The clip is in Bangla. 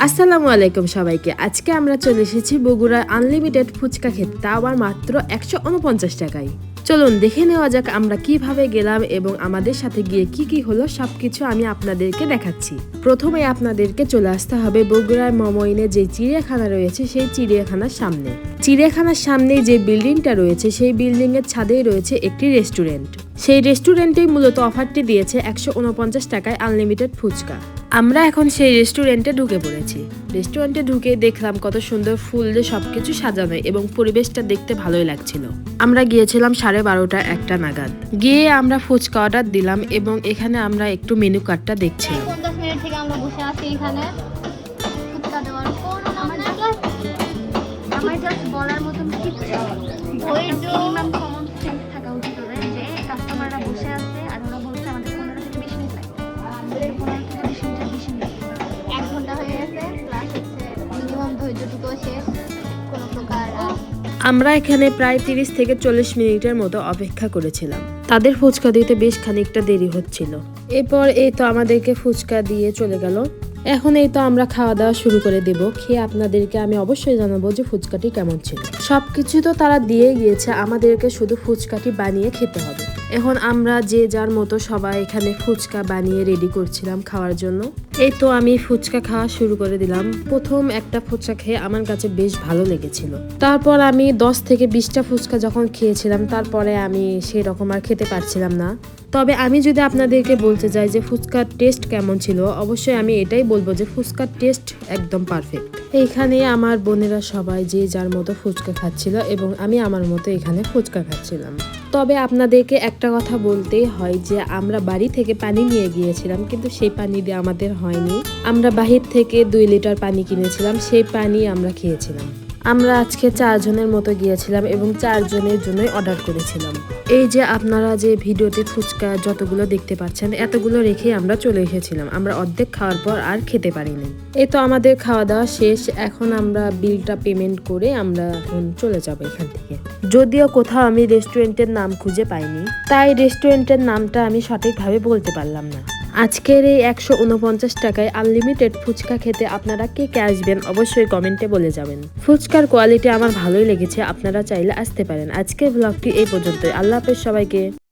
আসসালামু আলাইকুম সবাইকে। আজকে আমরা চলে এসেছি বগুড়ার আনলিমিটেড ফুচকা খেতে, তা আবার মাত্র 149 টাকায়। চলুন দেখে নেওয়া যাক আমরা কিভাবে গেলাম এবং আমাদের সাথে গিয়ে কি কি হলো সবকিছু আমি আপনাদেরকে দেখাচ্ছি। প্রথমে আপনাদেরকে চলে আসতে হবে বগুড়ার মমইনে যে চিড়িয়াখানা রয়েছে সেই চিড়িয়াখানার সামনে। চিড়িয়াখানার সামনে যে বিল্ডিংটা রয়েছে সেই বিল্ডিং এর ছাদেই রয়েছে একটি রেস্টুরেন্ট। সেই রেস্টুরেন্টেই মূলত অফারটি দিয়েছে 149 টাকায় আনলিমিটেড ফুচকা। আমরা এখন সেই রেস্টুরেন্টে ঢুকে পড়েছি। রেস্টুরেন্টে ঢুকে দেখলাম কত সুন্দর ফুল দিয়ে সবকিছু সাজানো এবং পরিবেশটা দেখতে ভালোই লাগছিল। আমরা গিয়েছিলাম 12:30 একটা নাগাদ। গিয়ে আমরা ফুচকা অর্ডার দিলাম এবং এখানে আমরা একটু মেনু কার্ডটা দেখছিলাম। 50 মিনিট থেকে আমরা বসে আছি এখানে ফুচকা দেওয়ার পর আমার জাস্ট বলার মতন কিছু মিনিমাম কমন সেন্স থাকা উচিত ওদের যে কাস্টমাররা বসে আছে আর ওরা বলছে আমাদের 15 থেকে 20 মিনিট লাগবে। 15 থেকে 20 মিনিট 1 ঘন্টা হয়ে গেছে, প্লাস হচ্ছে মিনিমাম ধৈর্যটুকু শেষ। কোনো প্রকার আমরা এখানে প্রায় 30 থেকে 40 মিনিটের মতো অপেক্ষা করেছিলাম। তাদের ফুচকা দিতে বেশ খানিকটা দেরি হচ্ছিল। এরপর এই তো আমাদেরকে ফুচকা দিয়ে চলে গেল। এখন এই তো আমরা খাওয়া দাওয়া শুরু করে দেব। খেয়ে আপনাদেরকে আমি অবশ্যই জানাবো যে ফুচকাটি কেমন ছিল। সবকিছু তো তারা দিয়ে গিয়েছে, আমাদেরকে শুধু ফুচকাটি বানিয়ে খেতে হবে। এখন আমরা যে যার মতো সবাই এখানে ফুচকা বানিয়ে রেডি করছিলাম খাওয়ার জন্য। এই তো আমি ফুচকা খাওয়া শুরু করে দিলাম। প্রথম একটা ফুচকা খেয়ে আমার কাছে বেশ ভালো লেগেছিল। তারপর আমি 10 থেকে 20টা ফুচকা যখন খেয়েছিলাম তারপরে আমি সেই রকম আর খেতে পারছিলাম না। তবে আমি যদি আপনাদেরকে বলতে যাই যে ফুচকার টেস্ট কেমন ছিল, অবশ্যই আমি এটাই বলবো যে ফুচকার টেস্ট একদম পারফেক্ট। এইখানে আমার বোনেরা সবাই যে যার মতো ফুচকা খাচ্ছিল এবং আমি আমার মতো এখানে ফুচকা খাচ্ছিলাম। তবে আপনাদেরকে একটা কথা বলতেই হয় যে আমরা বাড়ি থেকে পানি নিয়ে গিয়েছিলাম, কিন্তু সেই পানি দিয়ে আমাদের হয়নি। আমরা বাহির থেকে 2 লিটার পানি কিনেছিলাম, সেই পানি আমরা খেয়েছিলাম। আমরা আজকে 4 জনের মতো গিয়েছিলাম এবং 4 জনের জন্যই অর্ডার করেছিলাম। এই যে আপনারা যে ভিডিওতে ফুচকা যতগুলো দেখতে পাচ্ছেন এতগুলো রেখে আমরা চলে এসেছিলাম। আমরা অর্ধেক খাওয়ার পর আর খেতে পারিনি। এই তো আমাদের খাওয়া দাওয়া শেষ। এখন আমরা বিলটা পেমেন্ট করে আমরা এখন চলে যাব এখান থেকে। যদিও কোথাও আমি রেস্টুরেন্টের নাম খুঁজে পাইনি, তাই রেস্টুরেন্টের নামটা আমি সঠিকভাবে বলতে পারলাম না। আজকের এই 149 টাকায় আনলিমিটেড ফুচকা খেতে আপনারা কে কে আসবেন অবশ্যই কমেন্টে বলে যাবেন। ফুচকার কোয়ালিটি আমার ভালোই লেগেছে, আপনারা চাইলে আসতে পারেন। আজকের ব্লগটি এই পর্যন্তই। আল্লাহ হাফেজ সবাইকে।